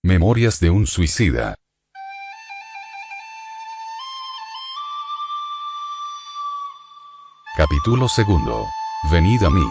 Memorias de un suicida. Capítulo 2. Venid a mí.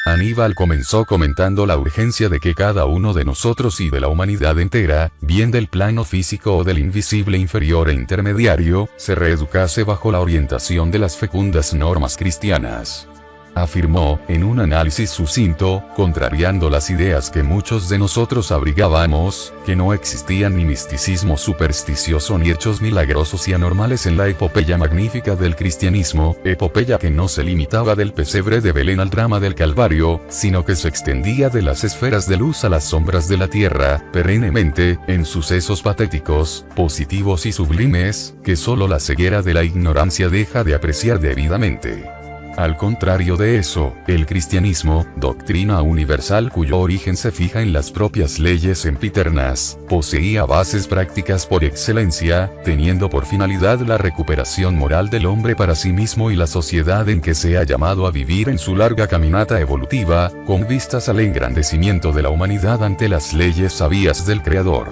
Aníbal comenzó comentando la urgencia de que cada uno de nosotros y de la humanidad entera, bien del plano físico o del invisible inferior e intermediario, se reeducase bajo la orientación de las fecundas normas cristianas. Afirmó, en un análisis sucinto, contrariando las ideas que muchos de nosotros abrigábamos, que no existían ni misticismo supersticioso ni hechos milagrosos y anormales en la epopeya magnífica del cristianismo, epopeya que no se limitaba del pesebre de Belén al drama del Calvario, sino que se extendía de las esferas de luz a las sombras de la tierra, perennemente, en sucesos patéticos, positivos y sublimes, que solo la ceguera de la ignorancia deja de apreciar debidamente. Al contrario de eso, el cristianismo, doctrina universal cuyo origen se fija en las propias leyes sempiternas, poseía bases prácticas por excelencia, teniendo por finalidad la recuperación moral del hombre para sí mismo y la sociedad en que se ha llamado a vivir en su larga caminata evolutiva, con vistas al engrandecimiento de la humanidad ante las leyes sabias del Creador.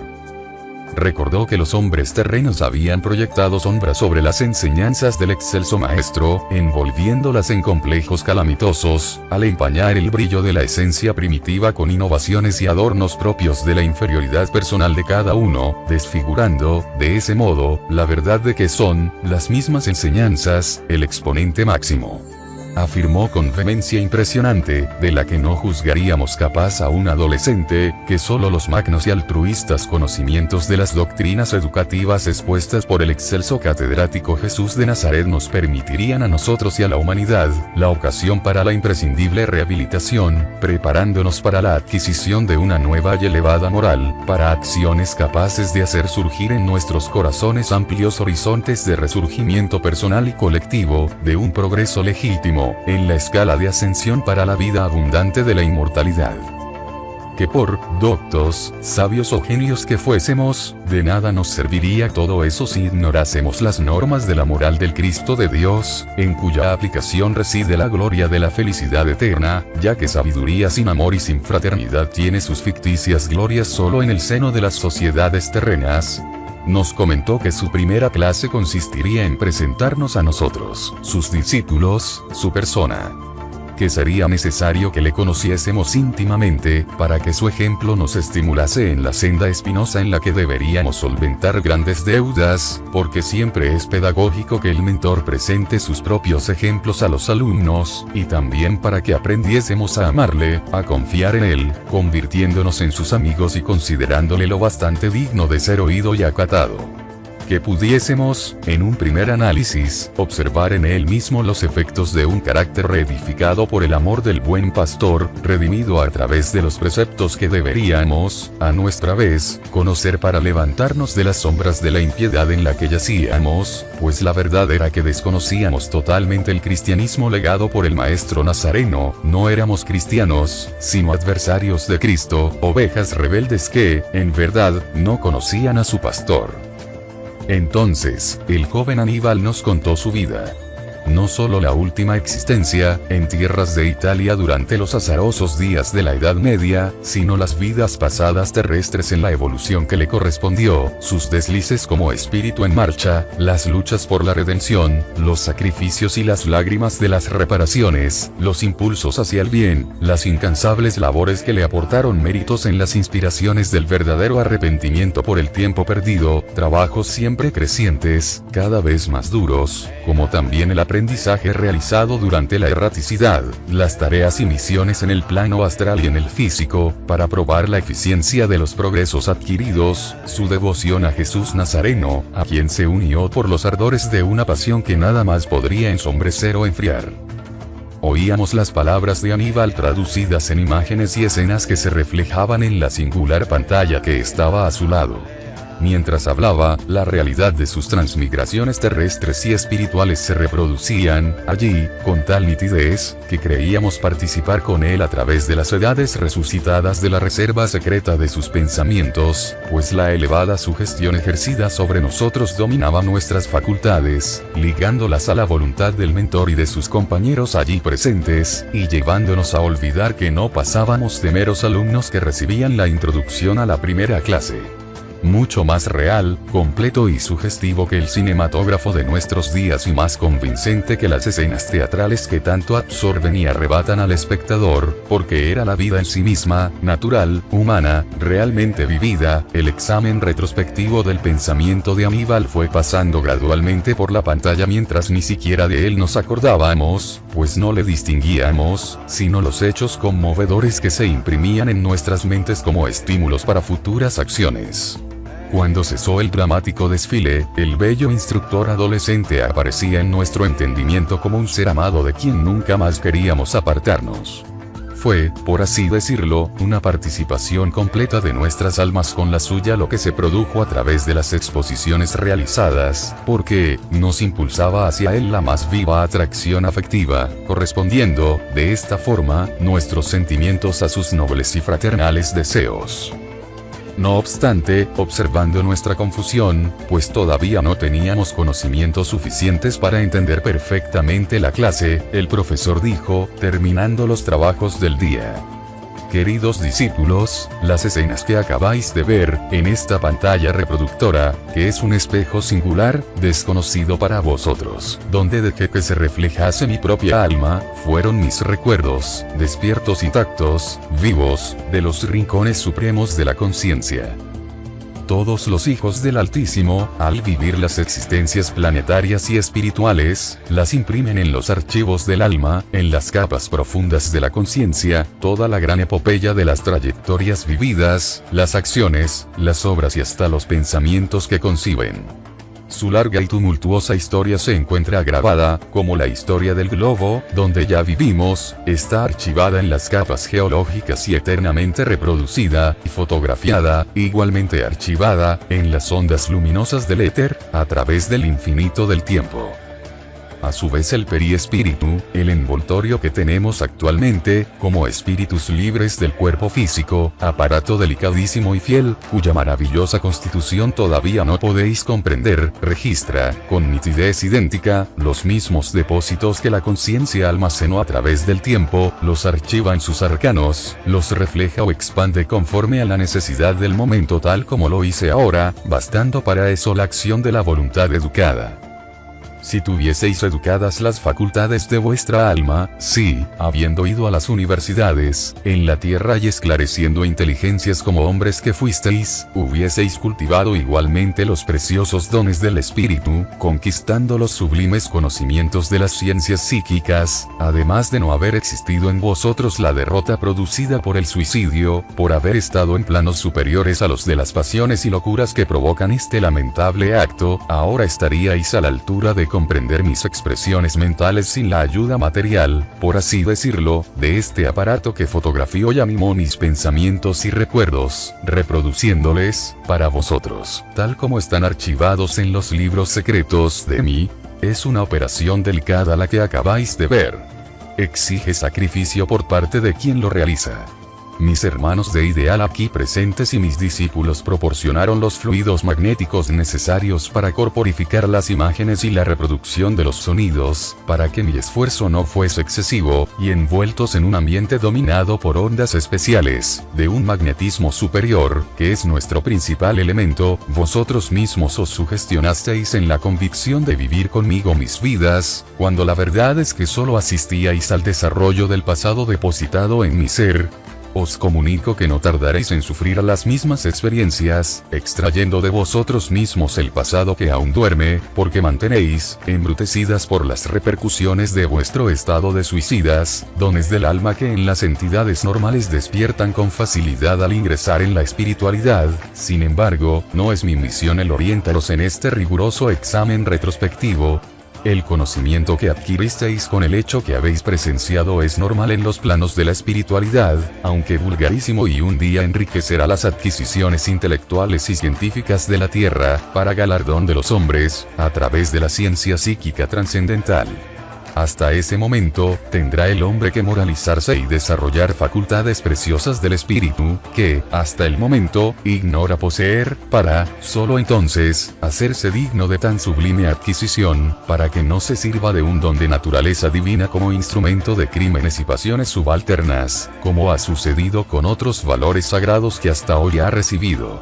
Recordó que los hombres terrenos habían proyectado sombra sobre las enseñanzas del excelso maestro, envolviéndolas en complejos calamitosos, al empañar el brillo de la esencia primitiva con innovaciones y adornos propios de la inferioridad personal de cada uno, desfigurando, de ese modo, la verdad de que son, las mismas enseñanzas, el exponente máximo. Afirmó con vehemencia impresionante, de la que no juzgaríamos capaz a un adolescente, que solo los magnos y altruistas conocimientos de las doctrinas educativas expuestas por el excelso catedrático Jesús de Nazaret nos permitirían a nosotros y a la humanidad, la ocasión para la imprescindible rehabilitación, preparándonos para la adquisición de una nueva y elevada moral, para acciones capaces de hacer surgir en nuestros corazones amplios horizontes de resurgimiento personal y colectivo, de un progreso legítimo, en la escala de ascensión para la vida abundante de la inmortalidad. Que por doctos, sabios o genios que fuésemos, de nada nos serviría todo eso si ignorásemos las normas de la moral del Cristo de Dios, en cuya aplicación reside la gloria de la felicidad eterna, ya que sabiduría sin amor y sin fraternidad tiene sus ficticias glorias solo en el seno de las sociedades terrenas. Nos comentó que su primera clase consistiría en presentarnos a nosotros, sus discípulos, su persona. Que sería necesario que le conociésemos íntimamente, para que su ejemplo nos estimulase en la senda espinosa en la que deberíamos solventar grandes deudas, porque siempre es pedagógico que el mentor presente sus propios ejemplos a los alumnos, y también para que aprendiésemos a amarle, a confiar en él, convirtiéndonos en sus amigos y considerándole lo bastante digno de ser oído y acatado. Que pudiésemos, en un primer análisis, observar en él mismo los efectos de un carácter reedificado por el amor del buen pastor, redimido a través de los preceptos que deberíamos, a nuestra vez, conocer para levantarnos de las sombras de la impiedad en la que yacíamos, pues la verdad era que desconocíamos totalmente el cristianismo legado por el maestro nazareno, no éramos cristianos, sino adversarios de Cristo, ovejas rebeldes que, en verdad, no conocían a su pastor. Entonces, el joven Aníbal nos contó su vida. No solo la última existencia, en tierras de Italia durante los azarosos días de la Edad Media, sino las vidas pasadas terrestres en la evolución que le correspondió, sus deslices como espíritu en marcha, las luchas por la redención, los sacrificios y las lágrimas de las reparaciones, los impulsos hacia el bien, las incansables labores que le aportaron méritos en las inspiraciones del verdadero arrepentimiento por el tiempo perdido, trabajos siempre crecientes, cada vez más duros, como también el aprendizaje realizado durante la erraticidad, las tareas y misiones en el plano astral y en el físico, para probar la eficiencia de los progresos adquiridos, su devoción a Jesús Nazareno, a quien se unió por los ardores de una pasión que nada más podría ensombrecer o enfriar. Oíamos las palabras de Aníbal traducidas en imágenes y escenas que se reflejaban en la singular pantalla que estaba a su lado. mientras hablaba, la realidad de sus transmigraciones terrestres y espirituales se reproducían, allí, con tal nitidez, que creíamos participar con él a través de las edades resucitadas de la reserva secreta de sus pensamientos, pues la elevada sugestión ejercida sobre nosotros dominaba nuestras facultades, ligándolas a la voluntad del mentor y de sus compañeros allí presentes, y llevándonos a olvidar que no pasábamos de meros alumnos que recibían la introducción a la primera clase. Mucho más real, completo y sugestivo que el cinematógrafo de nuestros días y más convincente que las escenas teatrales que tanto absorben y arrebatan al espectador, porque era la vida en sí misma, natural, humana, realmente vivida. El examen retrospectivo del pensamiento de Aníbal fue pasando gradualmente por la pantalla mientras ni siquiera de él nos acordábamos, pues no le distinguíamos, sino los hechos conmovedores que se imprimían en nuestras mentes como estímulos para futuras acciones. Cuando cesó el dramático desfile, el bello instructor adolescente aparecía en nuestro entendimiento como un ser amado de quien nunca más queríamos apartarnos. Fue, por así decirlo, una participación completa de nuestras almas con la suya lo que se produjo a través de las exposiciones realizadas, porque nos impulsaba hacia él la más viva atracción afectiva, correspondiendo, de esta forma, nuestros sentimientos a sus nobles y fraternales deseos. No obstante, observando nuestra confusión, pues todavía no teníamos conocimientos suficientes para entender perfectamente la clase, el profesor dijo, terminando los trabajos del día: queridos discípulos, las escenas que acabáis de ver, en esta pantalla reproductora, que es un espejo singular, desconocido para vosotros, donde dejé que se reflejase mi propia alma, fueron mis recuerdos, despiertos y tactos, vivos, de los rincones supremos de la conciencia. Todos los hijos del Altísimo, al vivir las existencias planetarias y espirituales, las imprimen en los archivos del alma, en las capas profundas de la conciencia, toda la gran epopeya de las trayectorias vividas, las acciones, las obras y hasta los pensamientos que conciben. Su larga y tumultuosa historia se encuentra grabada, como la historia del globo, donde ya vivimos, está archivada en las capas geológicas y eternamente reproducida, y fotografiada, igualmente archivada, en las ondas luminosas del éter, a través del infinito del tiempo. A su vez el periespíritu, el envoltorio que tenemos actualmente, como espíritus libres del cuerpo físico, aparato delicadísimo y fiel, cuya maravillosa constitución todavía no podéis comprender, registra, con nitidez idéntica, los mismos depósitos que la conciencia almacenó a través del tiempo, los archiva en sus arcanos, los refleja o expande conforme a la necesidad del momento tal como lo hice ahora, bastando para eso la acción de la voluntad educada. Si tuvieseis educadas las facultades de vuestra alma, si, habiendo ido a las universidades, en la tierra y esclareciendo inteligencias como hombres que fuisteis, hubieseis cultivado igualmente los preciosos dones del espíritu, conquistando los sublimes conocimientos de las ciencias psíquicas, además de no haber existido en vosotros la derrota producida por el suicidio, por haber estado en planos superiores a los de las pasiones y locuras que provocan este lamentable acto, ahora estaríais a la altura de comprender mis expresiones mentales sin la ayuda material, por así decirlo, de este aparato que fotografió y animó mis pensamientos y recuerdos, reproduciéndoles, para vosotros, tal como están archivados en los libros secretos de mí. Es una operación delicada la que acabáis de ver. Exige sacrificio por parte de quien lo realiza. Mis hermanos de ideal aquí presentes y mis discípulos proporcionaron los fluidos magnéticos necesarios para corporificar las imágenes y la reproducción de los sonidos, para que mi esfuerzo no fuese excesivo, y envueltos en un ambiente dominado por ondas especiales, de un magnetismo superior, que es nuestro principal elemento, vosotros mismos os sugestionasteis en la convicción de vivir conmigo mis vidas, cuando la verdad es que solo asistíais al desarrollo del pasado depositado en mi ser. Os comunico que no tardaréis en sufrir las mismas experiencias, extrayendo de vosotros mismos el pasado que aún duerme, porque mantenéis, embrutecidas por las repercusiones de vuestro estado de suicidas, dones del alma que en las entidades normales despiertan con facilidad al ingresar en la espiritualidad. Sin embargo, no es mi misión el orientaros en este riguroso examen retrospectivo. El conocimiento que adquiristeis con el hecho que habéis presenciado es normal en los planos de la espiritualidad, aunque vulgarísimo, y un día enriquecerá las adquisiciones intelectuales y científicas de la Tierra, para galardón de los hombres, a través de la ciencia psíquica trascendental. Hasta ese momento, tendrá el hombre que moralizarse y desarrollar facultades preciosas del espíritu, que, hasta el momento, ignora poseer, para, solo entonces, hacerse digno de tan sublime adquisición, para que no se sirva de un don de naturaleza divina como instrumento de crímenes y pasiones subalternas, como ha sucedido con otros valores sagrados que hasta hoy ha recibido.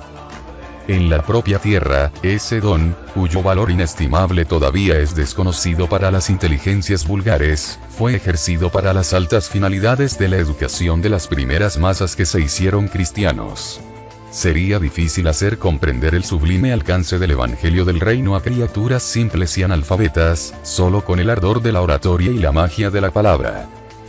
En la propia tierra, ese don, cuyo valor inestimable todavía es desconocido para las inteligencias vulgares, fue ejercido para las altas finalidades de la educación de las primeras masas que se hicieron cristianos. Sería difícil hacer comprender el sublime alcance del Evangelio del Reino a criaturas simples y analfabetas, solo con el ardor de la oratoria y la magia de la palabra.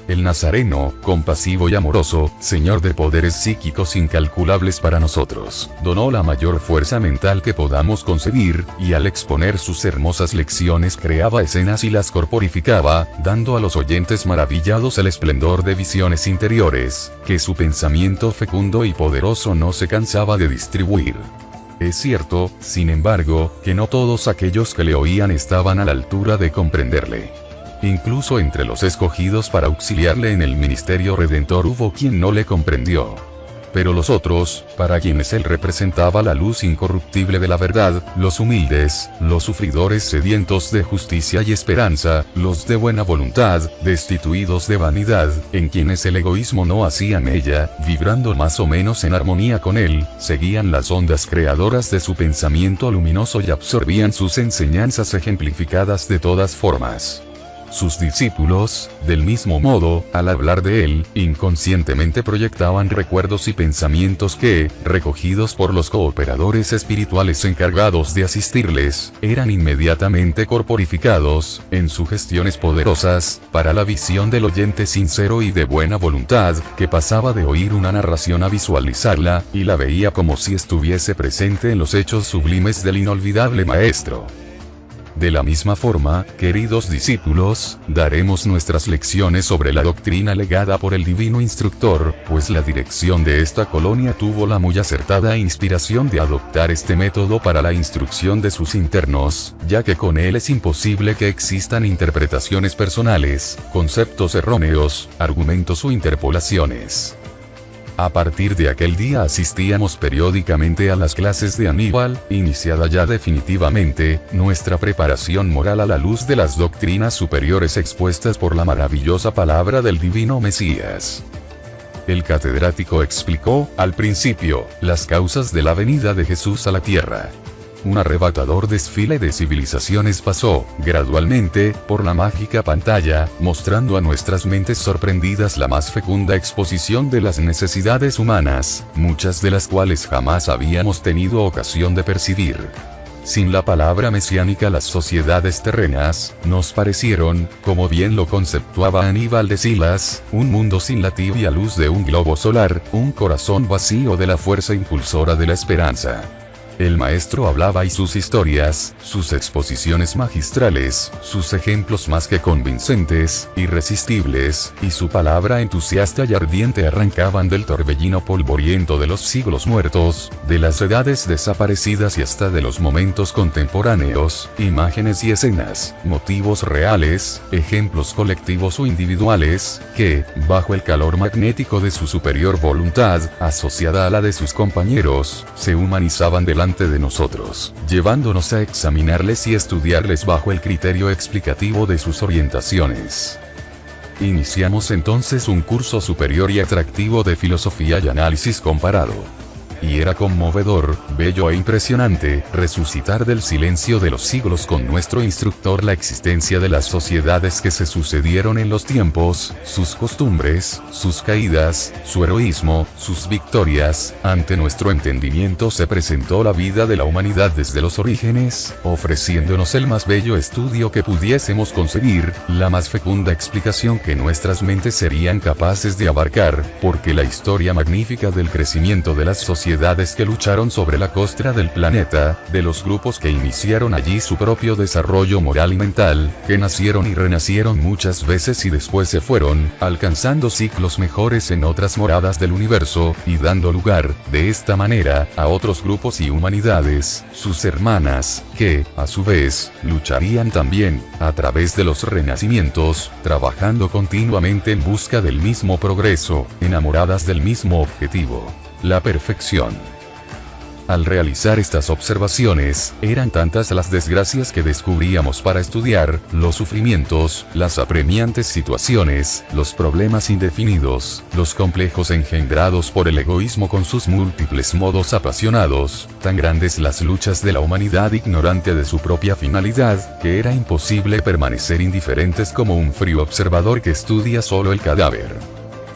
El Nazareno, compasivo y amoroso, Señor de poderes psíquicos incalculables para nosotros, donó la mayor fuerza mental que podamos concebir, y al exponer sus hermosas lecciones creaba escenas y las corporificaba, dando a los oyentes maravillados el esplendor de visiones interiores, que su pensamiento fecundo y poderoso no se cansaba de distribuir. Es cierto, sin embargo, que no todos aquellos que le oían estaban a la altura de comprenderle. Incluso entre los escogidos para auxiliarle en el ministerio redentor hubo quien no le comprendió. Pero los otros, para quienes él representaba la luz incorruptible de la verdad, los humildes, los sufridores sedientos de justicia y esperanza, los de buena voluntad, destituidos de vanidad, en quienes el egoísmo no hacía mella, vibrando más o menos en armonía con él, seguían las ondas creadoras de su pensamiento luminoso y absorbían sus enseñanzas ejemplificadas de todas formas. Sus discípulos, del mismo modo, al hablar de él, inconscientemente proyectaban recuerdos y pensamientos que, recogidos por los cooperadores espirituales encargados de asistirles, eran inmediatamente corporificados, en sugestiones poderosas, para la visión del oyente sincero y de buena voluntad, que pasaba de oír una narración a visualizarla, y la veía como si estuviese presente en los hechos sublimes del inolvidable Maestro. De la misma forma, queridos discípulos, daremos nuestras lecciones sobre la doctrina legada por el Divino Instructor, pues la dirección de esta colonia tuvo la muy acertada inspiración de adoptar este método para la instrucción de sus internos, ya que con él es imposible que existan interpretaciones personales, conceptos erróneos, argumentos o interpolaciones. A partir de aquel día asistíamos periódicamente a las clases de Aníbal, iniciada ya definitivamente, nuestra preparación moral a la luz de las doctrinas superiores expuestas por la maravillosa palabra del divino Mesías. El catedrático explicó, al principio, las causas de la venida de Jesús a la tierra. Un arrebatador desfile de civilizaciones pasó, gradualmente, por la mágica pantalla, mostrando a nuestras mentes sorprendidas la más fecunda exposición de las necesidades humanas, muchas de las cuales jamás habíamos tenido ocasión de percibir. Sin la palabra mesiánica las sociedades terrenas, nos parecieron, como bien lo conceptuaba Aníbal de Silas, un mundo sin la tibia luz de un globo solar, un corazón vacío de la fuerza impulsora de la esperanza. El maestro hablaba y sus historias, sus exposiciones magistrales, sus ejemplos más que convincentes, irresistibles, y su palabra entusiasta y ardiente arrancaban del torbellino polvoriento de los siglos muertos, de las edades desaparecidas y hasta de los momentos contemporáneos, imágenes y escenas, motivos reales, ejemplos colectivos o individuales, que, bajo el calor magnético de su superior voluntad, asociada a la de sus compañeros, se humanizaban delante de nosotros, llevándonos a examinarles y estudiarles bajo el criterio explicativo de sus orientaciones. Iniciamos entonces un curso superior y atractivo de filosofía y análisis comparado. Y era conmovedor, bello e impresionante, resucitar del silencio de los siglos con nuestro instructor la existencia de las sociedades que se sucedieron en los tiempos, sus costumbres, sus caídas, su heroísmo, sus victorias. Ante nuestro entendimiento se presentó la vida de la humanidad desde los orígenes, ofreciéndonos el más bello estudio que pudiésemos concebir, la más fecunda explicación que nuestras mentes serían capaces de abarcar, porque la historia magnífica del crecimiento de las sociedades sociedades que lucharon sobre la costra del planeta, de los grupos que iniciaron allí su propio desarrollo moral y mental, que nacieron y renacieron muchas veces y después se fueron, alcanzando ciclos mejores en otras moradas del universo, y dando lugar, de esta manera, a otros grupos y humanidades, sus hermanas, que, a su vez, lucharían también, a través de los renacimientos, trabajando continuamente en busca del mismo progreso, enamoradas del mismo objetivo, la perfección. Al realizar estas observaciones, eran tantas las desgracias que descubríamos para estudiar, los sufrimientos, las apremiantes situaciones, los problemas indefinidos, los complejos engendrados por el egoísmo con sus múltiples modos apasionados, tan grandes las luchas de la humanidad ignorante de su propia finalidad, que era imposible permanecer indiferentes como un frío observador que estudia solo el cadáver.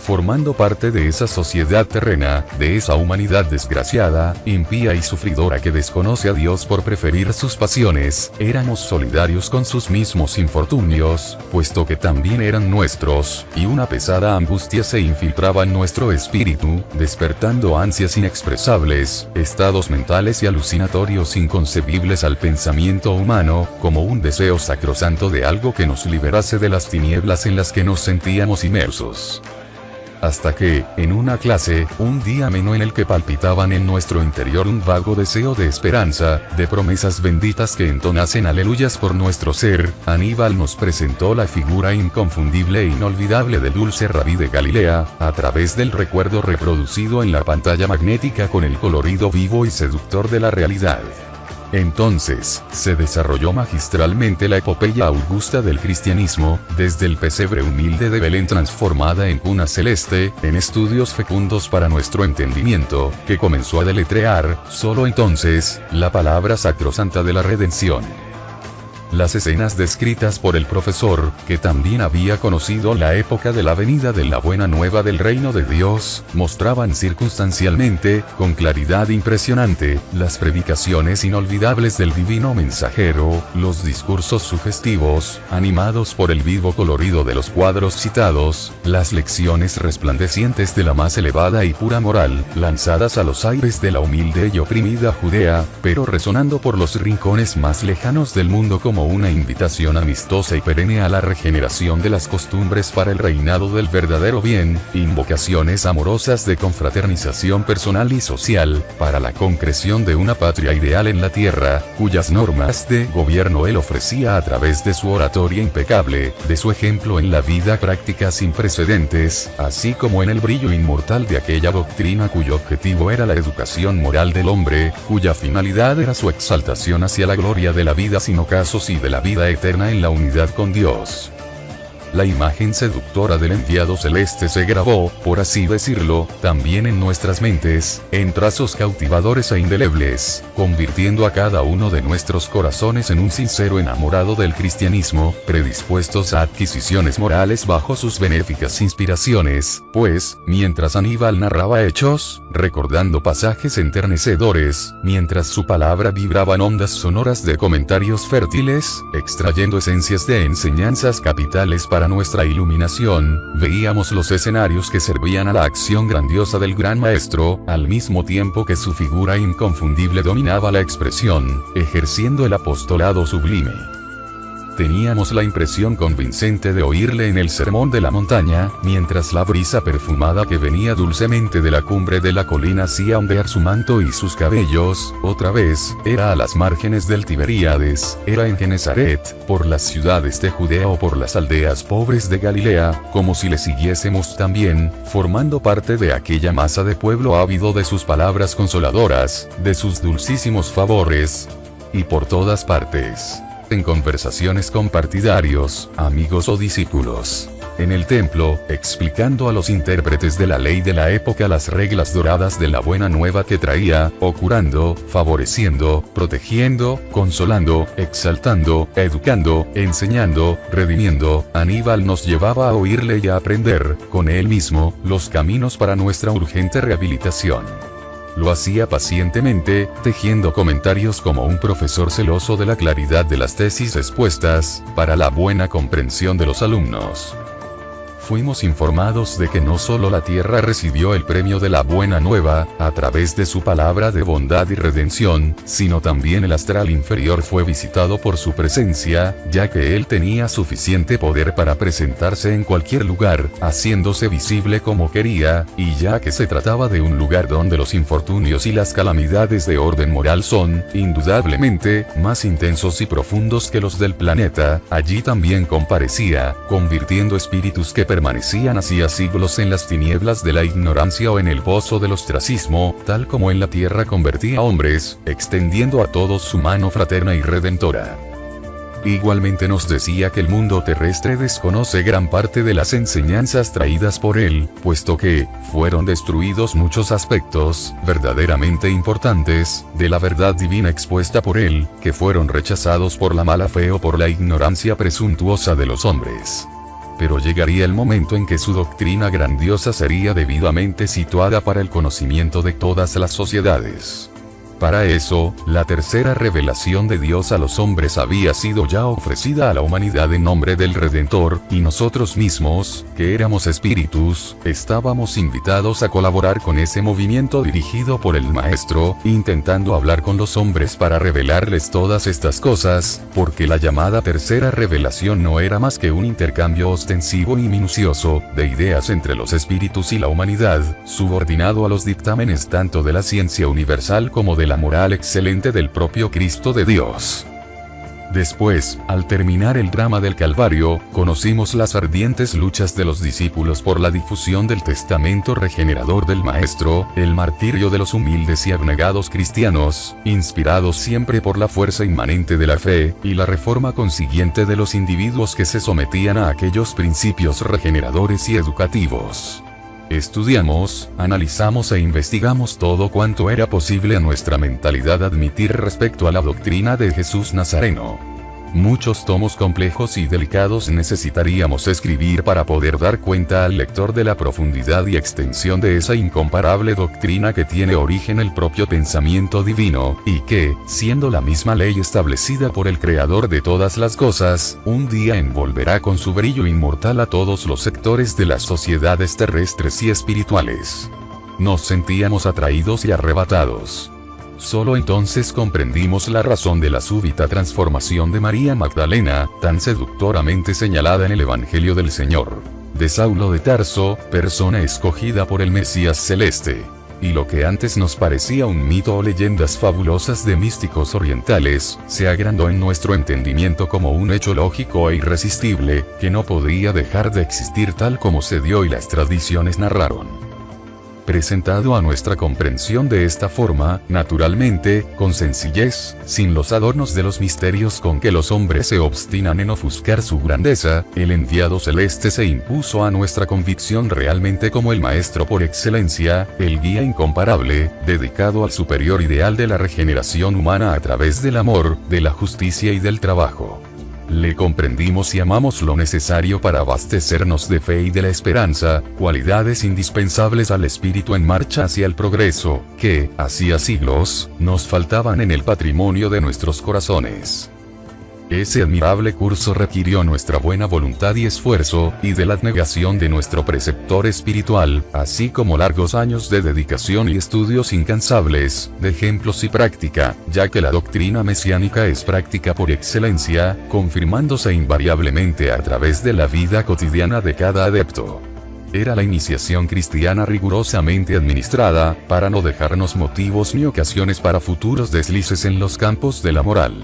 Formando parte de esa sociedad terrena, de esa humanidad desgraciada, impía y sufridora que desconoce a Dios por preferir sus pasiones, éramos solidarios con sus mismos infortunios, puesto que también eran nuestros, y una pesada angustia se infiltraba en nuestro espíritu, despertando ansias inexpresables, estados mentales y alucinatorios inconcebibles al pensamiento humano, como un deseo sacrosanto de algo que nos liberase de las tinieblas en las que nos sentíamos inmersos. Hasta que, en una clase, un día ameno en el que palpitaban en nuestro interior un vago deseo de esperanza, de promesas benditas que entonasen aleluyas por nuestro ser, Aníbal nos presentó la figura inconfundible e inolvidable del dulce Rabí de Galilea, a través del recuerdo reproducido en la pantalla magnética con el colorido vivo y seductor de la realidad. Entonces, se desarrolló magistralmente la epopeya augusta del cristianismo, desde el pesebre humilde de Belén transformada en cuna celeste, en estudios fecundos para nuestro entendimiento, que comenzó a deletrear, solo entonces, la palabra sacrosanta de la redención. Las escenas descritas por el profesor, que también había conocido la época de la venida de la buena nueva del reino de Dios, mostraban circunstancialmente, con claridad impresionante, las predicaciones inolvidables del divino mensajero, los discursos sugestivos, animados por el vivo colorido de los cuadros citados, las lecciones resplandecientes de la más elevada y pura moral, lanzadas a los aires de la humilde y oprimida Judea, pero resonando por los rincones más lejanos del mundo como una invitación amistosa y perenne a la regeneración de las costumbres para el reinado del verdadero bien, invocaciones amorosas de confraternización personal y social, para la concreción de una patria ideal en la tierra, cuyas normas de gobierno él ofrecía a través de su oratoria impecable, de su ejemplo en la vida práctica sin precedentes, así como en el brillo inmortal de aquella doctrina cuyo objetivo era la educación moral del hombre, cuya finalidad era su exaltación hacia la gloria de la vida sin ocasos y de la vida eterna en la unidad con Dios. La imagen seductora del enviado celeste se grabó, por así decirlo, también en nuestras mentes, en trazos cautivadores e indelebles, convirtiendo a cada uno de nuestros corazones en un sincero enamorado del cristianismo, predispuestos a adquisiciones morales bajo sus benéficas inspiraciones, pues, mientras Aníbal narraba hechos, recordando pasajes enternecedores, mientras su palabra vibraba en ondas sonoras de comentarios fértiles, extrayendo esencias de enseñanzas capitales para nuestra iluminación, veíamos los escenarios que servían a la acción grandiosa del gran maestro, al mismo tiempo que su figura inconfundible dominaba la expresión, ejerciendo el apostolado sublime. Teníamos la impresión convincente de oírle en el sermón de la montaña, mientras la brisa perfumada que venía dulcemente de la cumbre de la colina hacía ondear su manto y sus cabellos, otra vez, era a las márgenes del Tiberíades, era en Genezaret, por las ciudades de Judea o por las aldeas pobres de Galilea, como si le siguiésemos también, formando parte de aquella masa de pueblo ávido de sus palabras consoladoras, de sus dulcísimos favores, y por todas partes. En conversaciones con partidarios, amigos o discípulos. En el templo, explicando a los intérpretes de la ley de la época las reglas doradas de la buena nueva que traía, o curando, favoreciendo, protegiendo, consolando, exaltando, educando, enseñando, redimiendo, Aníbal nos llevaba a oírle y a aprender, con él mismo, los caminos para nuestra urgente rehabilitación. Lo hacía pacientemente, tejiendo comentarios como un profesor celoso de la claridad de las tesis expuestas, para la buena comprensión de los alumnos. fuimos informados de que no solo la tierra recibió el premio de la buena nueva, a través de su palabra de bondad y redención, sino también el astral inferior fue visitado por su presencia, ya que él tenía suficiente poder para presentarse en cualquier lugar, haciéndose visible como quería, y ya que se trataba de un lugar donde los infortunios y las calamidades de orden moral son, indudablemente, más intensos y profundos que los del planeta, allí también comparecía, convirtiendo espíritus que permanecían hacía siglos en las tinieblas de la ignorancia o en el pozo del ostracismo, tal como en la tierra convertía hombres, extendiendo a todos su mano fraterna y redentora. Igualmente nos decía que el mundo terrestre desconoce gran parte de las enseñanzas traídas por él, puesto que fueron destruidos muchos aspectos, verdaderamente importantes, de la verdad divina expuesta por él, que fueron rechazados por la mala fe o por la ignorancia presuntuosa de los hombres. Pero llegaría el momento en que su doctrina grandiosa sería debidamente situada para el conocimiento de todas las sociedades. Para eso, la tercera revelación de Dios a los hombres había sido ya ofrecida a la humanidad en nombre del Redentor, y nosotros mismos, que éramos espíritus, estábamos invitados a colaborar con ese movimiento dirigido por el Maestro, intentando hablar con los hombres para revelarles todas estas cosas, porque la llamada tercera revelación no era más que un intercambio ostensivo y minucioso, de ideas entre los espíritus y la humanidad, subordinado a los dictámenes tanto de la ciencia universal como de la moral excelente del propio Cristo de Dios. Después, al terminar el drama del Calvario, conocimos las ardientes luchas de los discípulos por la difusión del testamento regenerador del Maestro, el martirio de los humildes y abnegados cristianos, inspirados siempre por la fuerza inmanente de la fe, y la reforma consiguiente de los individuos que se sometían a aquellos principios regeneradores y educativos. Estudiamos, analizamos e investigamos todo cuanto era posible a nuestra mentalidad admitir respecto a la doctrina de Jesús Nazareno. Muchos tomos complejos y delicados necesitaríamos escribir para poder dar cuenta al lector de la profundidad y extensión de esa incomparable doctrina que tiene origen el propio pensamiento divino, y que, siendo la misma ley establecida por el Creador de todas las cosas, un día envolverá con su brillo inmortal a todos los sectores de las sociedades terrestres y espirituales. Nos sentíamos atraídos y arrebatados. Solo entonces comprendimos la razón de la súbita transformación de María Magdalena, tan seductoramente señalada en el Evangelio del Señor. De Saulo de Tarso, persona escogida por el Mesías celeste. Y lo que antes nos parecía un mito o leyendas fabulosas de místicos orientales, se agrandó en nuestro entendimiento como un hecho lógico e irresistible, que no podía dejar de existir tal como se dio y las tradiciones narraron. Presentado a nuestra comprensión de esta forma, naturalmente, con sencillez, sin los adornos de los misterios con que los hombres se obstinan en ofuscar su grandeza, el enviado celeste se impuso a nuestra convicción realmente como el Maestro por excelencia, el guía incomparable, dedicado al superior ideal de la regeneración humana a través del amor, de la justicia y del trabajo. Le comprendimos y amamos lo necesario para abastecernos de fe y de la esperanza, cualidades indispensables al espíritu en marcha hacia el progreso, que, hacía siglos, nos faltaban en el patrimonio de nuestros corazones. Ese admirable curso requirió nuestra buena voluntad y esfuerzo, y de la abnegación de nuestro preceptor espiritual, así como largos años de dedicación y estudios incansables, de ejemplos y práctica, ya que la doctrina mesiánica es práctica por excelencia, confirmándose invariablemente a través de la vida cotidiana de cada adepto. Era la iniciación cristiana rigurosamente administrada, para no dejarnos motivos ni ocasiones para futuros deslices en los campos de la moral.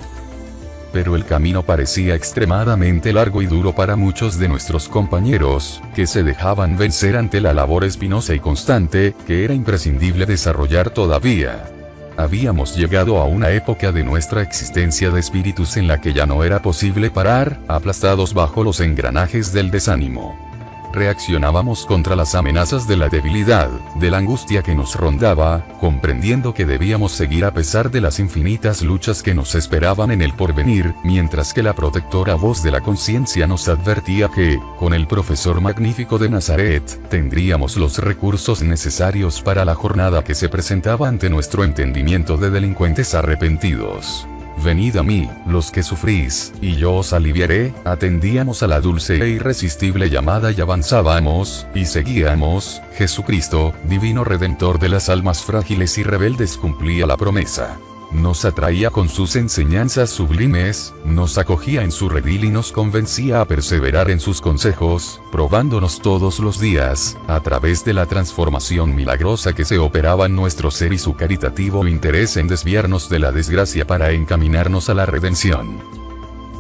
Pero el camino parecía extremadamente largo y duro para muchos de nuestros compañeros, que se dejaban vencer ante la labor espinosa y constante, que era imprescindible desarrollar todavía. Habíamos llegado a una época de nuestra existencia de espíritus en la que ya no era posible parar, aplastados bajo los engranajes del desánimo. Reaccionábamos contra las amenazas de la debilidad, de la angustia que nos rondaba, comprendiendo que debíamos seguir a pesar de las infinitas luchas que nos esperaban en el porvenir, mientras que la protectora voz de la conciencia nos advertía que, con el profesor magnífico de Nazaret, tendríamos los recursos necesarios para la jornada que se presentaba ante nuestro entendimiento de delincuentes arrepentidos. venid a mí, los que sufrís, y yo os aliviaré, atendíamos a la dulce e irresistible llamada y avanzábamos, y seguíamos. Jesucristo, divino redentor de las almas frágiles y rebeldes, cumplía la promesa. Nos atraía con sus enseñanzas sublimes, nos acogía en su redil y nos convencía a perseverar en sus consejos, probándonos todos los días, a través de la transformación milagrosa que se operaba en nuestro ser y su caritativo interés en desviarnos de la desgracia para encaminarnos a la redención.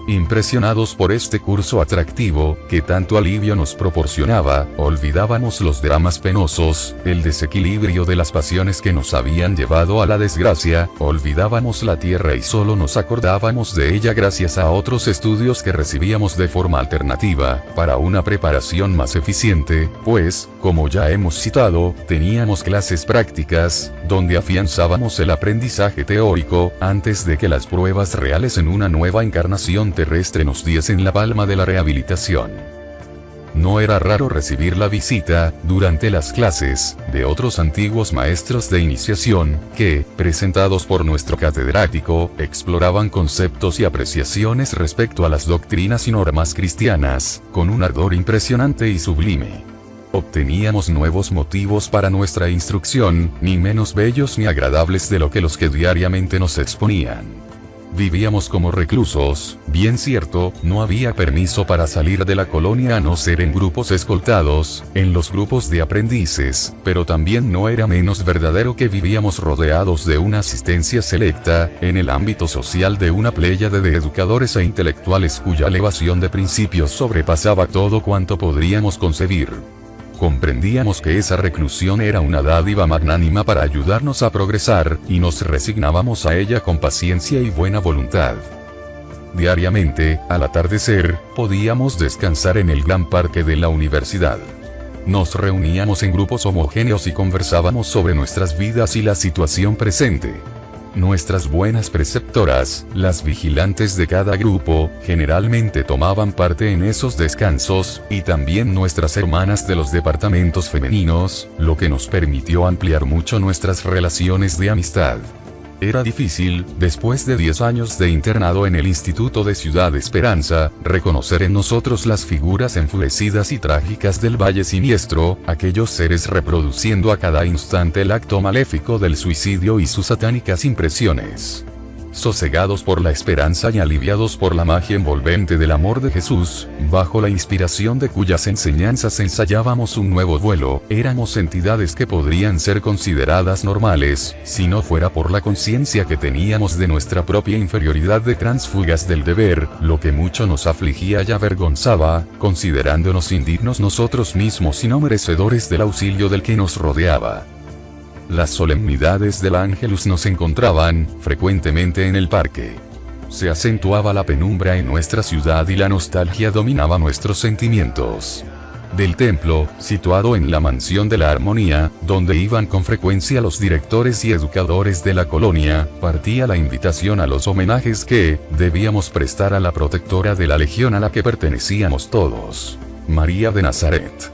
Impresionados por este curso atractivo, que tanto alivio nos proporcionaba, olvidábamos los dramas penosos, el desequilibrio de las pasiones que nos habían llevado a la desgracia, olvidábamos la tierra y solo nos acordábamos de ella gracias a otros estudios que recibíamos de forma alternativa, para una preparación más eficiente, pues, como ya hemos citado, teníamos clases prácticas, donde afianzábamos el aprendizaje teórico, antes de que las pruebas reales en una nueva encarnación terrestre nos diesen la palma de la rehabilitación. No era raro recibir la visita, durante las clases, de otros antiguos maestros de iniciación, que, presentados por nuestro catedrático, exploraban conceptos y apreciaciones respecto a las doctrinas y normas cristianas, con un ardor impresionante y sublime. Obteníamos nuevos motivos para nuestra instrucción, ni menos bellos ni agradables de lo que los que diariamente nos exponían. Vivíamos como reclusos, bien cierto, no había permiso para salir de la colonia a no ser en grupos escoltados, en los grupos de aprendices, pero también no era menos verdadero que vivíamos rodeados de una asistencia selecta, en el ámbito social de una pléyade de educadores e intelectuales cuya elevación de principios sobrepasaba todo cuanto podríamos concebir. Comprendíamos que esa reclusión era una dádiva magnánima para ayudarnos a progresar, y nos resignábamos a ella con paciencia y buena voluntad. Diariamente, al atardecer, podíamos descansar en el gran parque de la universidad. Nos reuníamos en grupos homogéneos y conversábamos sobre nuestras vidas y la situación presente. Nuestras buenas preceptoras, las vigilantes de cada grupo, generalmente tomaban parte en esos descansos, y también nuestras hermanas de los departamentos femeninos, lo que nos permitió ampliar mucho nuestras relaciones de amistad. Era difícil, después de 10 años de internado en el Instituto de Ciudad Esperanza, reconocer en nosotros las figuras enfurecidas y trágicas del Valle Siniestro, aquellos seres reproduciendo a cada instante el acto maléfico del suicidio y sus satánicas impresiones. Sosegados por la esperanza y aliviados por la magia envolvente del amor de Jesús, bajo la inspiración de cuyas enseñanzas ensayábamos un nuevo vuelo, éramos entidades que podrían ser consideradas normales, si no fuera por la conciencia que teníamos de nuestra propia inferioridad de tránsfugas del deber, lo que mucho nos afligía y avergonzaba, considerándonos indignos nosotros mismos y no merecedores del auxilio del que nos rodeaba. Las solemnidades del Ángelus nos encontraban, frecuentemente en el parque. Se acentuaba la penumbra en nuestra ciudad y la nostalgia dominaba nuestros sentimientos. Del templo, situado en la Mansión de la Armonía, donde iban con frecuencia los directores y educadores de la colonia, partía la invitación a los homenajes que debíamos prestar a la protectora de la legión a la que pertenecíamos todos, María de Nazaret.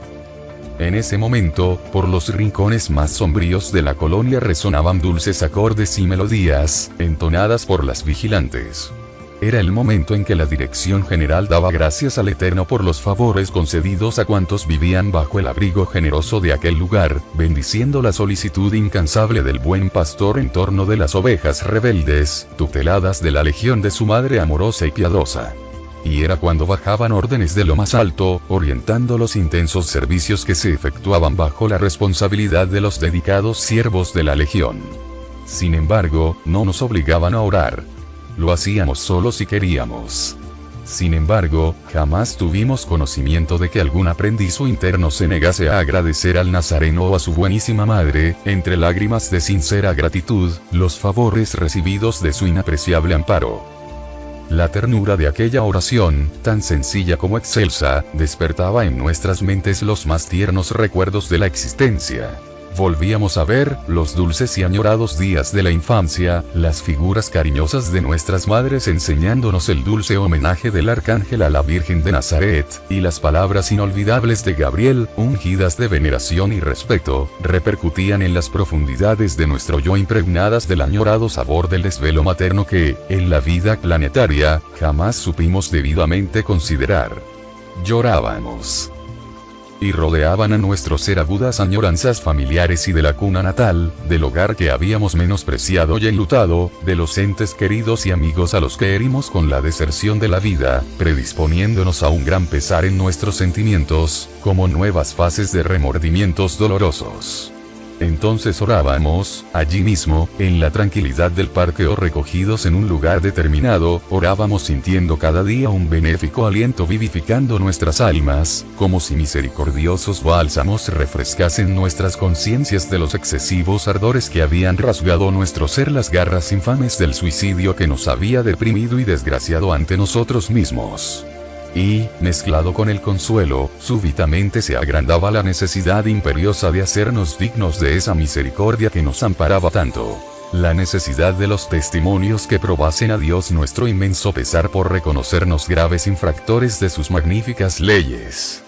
En ese momento, por los rincones más sombríos de la colonia resonaban dulces acordes y melodías, entonadas por las vigilantes. Era el momento en que la dirección general daba gracias al Eterno por los favores concedidos a cuantos vivían bajo el abrigo generoso de aquel lugar, bendiciendo la solicitud incansable del buen pastor en torno de las ovejas rebeldes, tuteladas de la legión de su madre amorosa y piadosa. Y era cuando bajaban órdenes de lo más alto, orientando los intensos servicios que se efectuaban bajo la responsabilidad de los dedicados siervos de la legión. Sin embargo, no nos obligaban a orar. Lo hacíamos solo si queríamos. Sin embargo, jamás tuvimos conocimiento de que algún aprendiz o interno se negase a agradecer al Nazareno o a su buenísima madre, entre lágrimas de sincera gratitud, los favores recibidos de su inapreciable amparo. La ternura de aquella oración, tan sencilla como excelsa, despertaba en nuestras mentes los más tiernos recuerdos de la existencia. Volvíamos a ver los dulces y añorados días de la infancia, las figuras cariñosas de nuestras madres enseñándonos el dulce homenaje del arcángel a la Virgen de Nazaret, y las palabras inolvidables de Gabriel, ungidas de veneración y respeto, repercutían en las profundidades de nuestro yo, impregnadas del añorado sabor del desvelo materno que, en la vida planetaria, jamás supimos debidamente considerar. Llorábamos. Y rodeaban a nuestro ser agudas añoranzas familiares y de la cuna natal, del hogar que habíamos menospreciado y enlutado, de los entes queridos y amigos a los que herimos con la deserción de la vida, predisponiéndonos a un gran pesar en nuestros sentimientos, como nuevas fases de remordimientos dolorosos. Entonces orábamos, allí mismo, en la tranquilidad del parque o recogidos en un lugar determinado, orábamos sintiendo cada día un benéfico aliento vivificando nuestras almas, como si misericordiosos bálsamos refrescasen nuestras conciencias de los excesivos ardores que habían rasgado nuestro ser, las garras infames del suicidio que nos había deprimido y desgraciado ante nosotros mismos. Y, mezclado con el consuelo, súbitamente se agrandaba la necesidad imperiosa de hacernos dignos de esa misericordia que nos amparaba tanto. La necesidad de los testimonios que probasen a Dios nuestro inmenso pesar por reconocernos graves infractores de sus magníficas leyes.